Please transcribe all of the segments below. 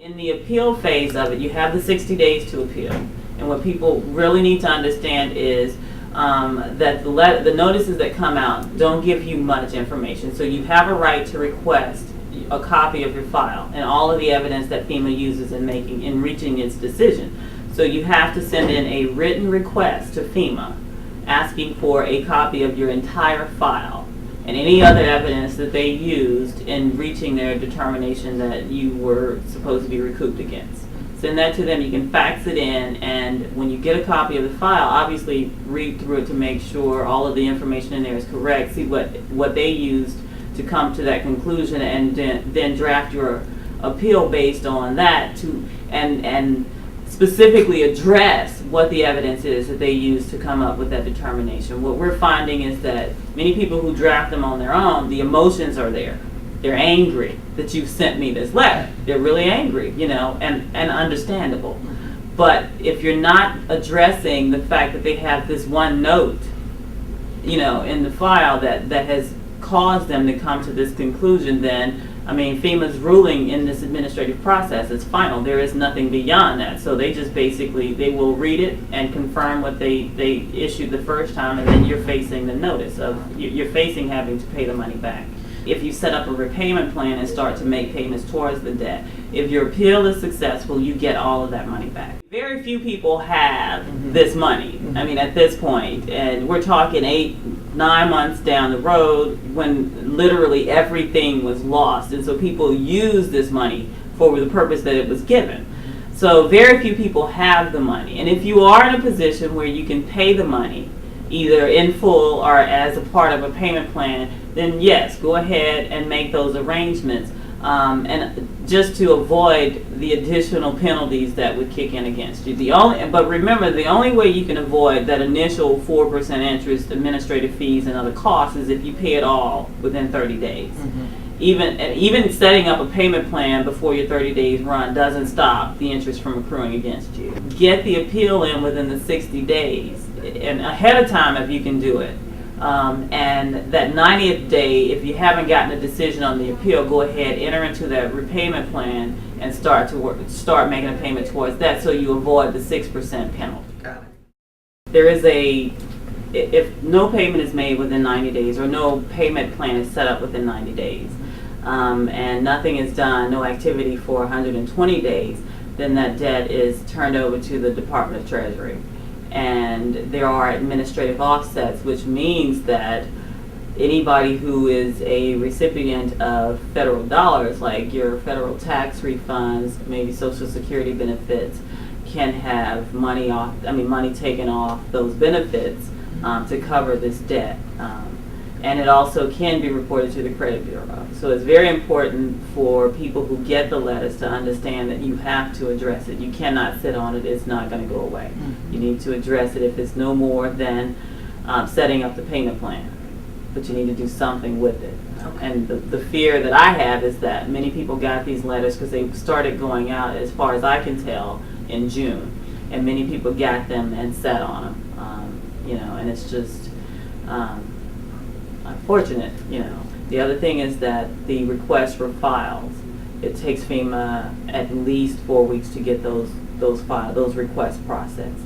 In the appeal phase of it, you have the 60 days to appeal. And what people really need to understand is that the notices that come out don't give you much information. So you have a right to request a copy of your file and all of the evidence that FEMA uses in reaching its decision. So you have to send in a written request to FEMA asking for a copy of your entire file and any other evidence that they used in reaching their determination that you were supposed to be recouped against. Send that to them. You can fax it in, and when you get a copy of the file, obviously read through it to make sure all of the information in there is correct. See what they used to come to that conclusion, and then draft your appeal based on that and specifically address what the evidence is that they use to come up with that determination. What we're finding is that many people who draft them on their own, the emotions are there. They're angry that you've sent me this letter. They're really angry, and understandable. But if you're not addressing the fact that they have this one note, in the file that has caused them to come to this conclusion, then FEMA's ruling in this administrative process is final. There is nothing beyond that. So they just basically, they will read it and confirm what they issued the first time, and then you're facing the notice of, you're facing having to pay the money back. If you set up a repayment plan and start to make payments towards the debt, if your appeal is successful, you get all of that money back. Very few people have this money, at this point, and we're talking 8-9 months down the road when literally everything was lost, and so people use this money for the purpose that it was given. So very few people have the money, and if you are in a position where you can pay the money either in full or as a part of a payment plan, then yes, go ahead and make those arrangements, and just to avoid the additional penalties that would kick in against you. But remember, the only way you can avoid that initial 4% interest, administrative fees, and other costs is if you pay it all within 30 days. Even setting up a payment plan before your 30 days run doesn't stop the interest from accruing against you. Get the appeal in within the 60 days, and ahead of time if you can do it. And that 90th day, if you haven't gotten a decision on the appeal, go ahead, enter into that repayment plan and start making a payment towards that, so you avoid the 6% penalty. Got it. There is if no payment is made within 90 days or no payment plan is set up within 90 days, and nothing is done, no activity for 120 days, then that debt is turned over to the Department of Treasury. And there are administrative offsets, which means that anybody who is a recipient of federal dollars, like your federal tax refunds, maybe Social Security benefits, can have money taken off those benefits to cover this debt. And it also can be reported to the credit bureau. So it's very important for people who get the letters to understand that you have to address it. You cannot sit on it. It's not going to go away. You need to address it if it's no more than setting up the payment plan. But you need to do something with it. Okay. And the fear that I have is that many people got these letters because they started going out, as far as I can tell, in June. And many people got them and sat on them. And it's just unfortunate. The other thing is that the request for files, it takes FEMA at least 4 weeks to get those requests processed.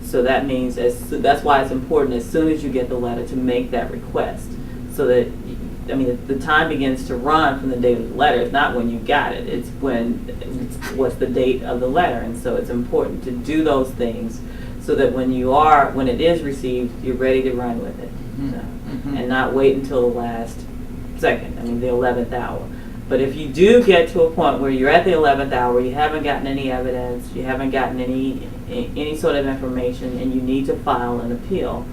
So that means that's why it's important as soon as you get the letter to make that request, so that the time begins to run from the date of the letter. It's not when you got it. It's what's the date of the letter, and so it's important to do those things so that when it is received, you're ready to run with it. And not wait until the last second, the 11th hour. But if you do get to a point where you're at the 11th hour, you haven't gotten any evidence, you haven't gotten any sort of information, and you need to file an appeal,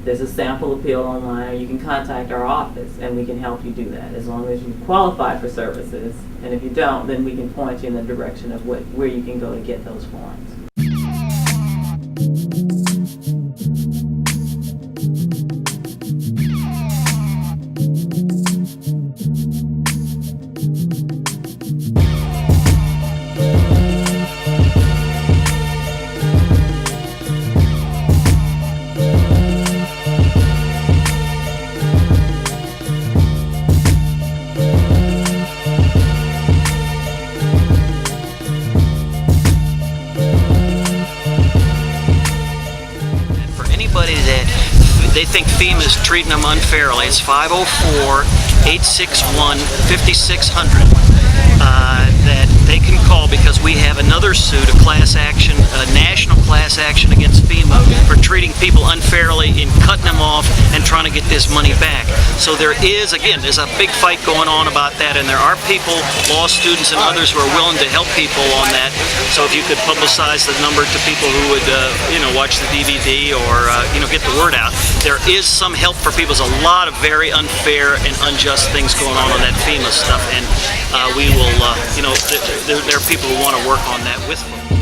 there's a sample appeal online, or you can contact our office and we can help you do that, as long as you qualify for services. And if you don't, then we can point you in the direction of where you can go to get those forms. think FEMA is treating them unfairly, it's 504-861-5600 that they can call, because we have another suit, a class action, a national class action against FEMA for treating people unfairly in cutting them off and trying to get this money back. So there is, again, there's a big fight going on about that, and there are people, law students and others, who are willing to help people on that. So if you could publicize the number to people who would, watch the DVD or, get the word out. There is some help for people. There's a lot of very unfair and unjust things going on that FEMA stuff, and we will, there are people who want to work on that with them.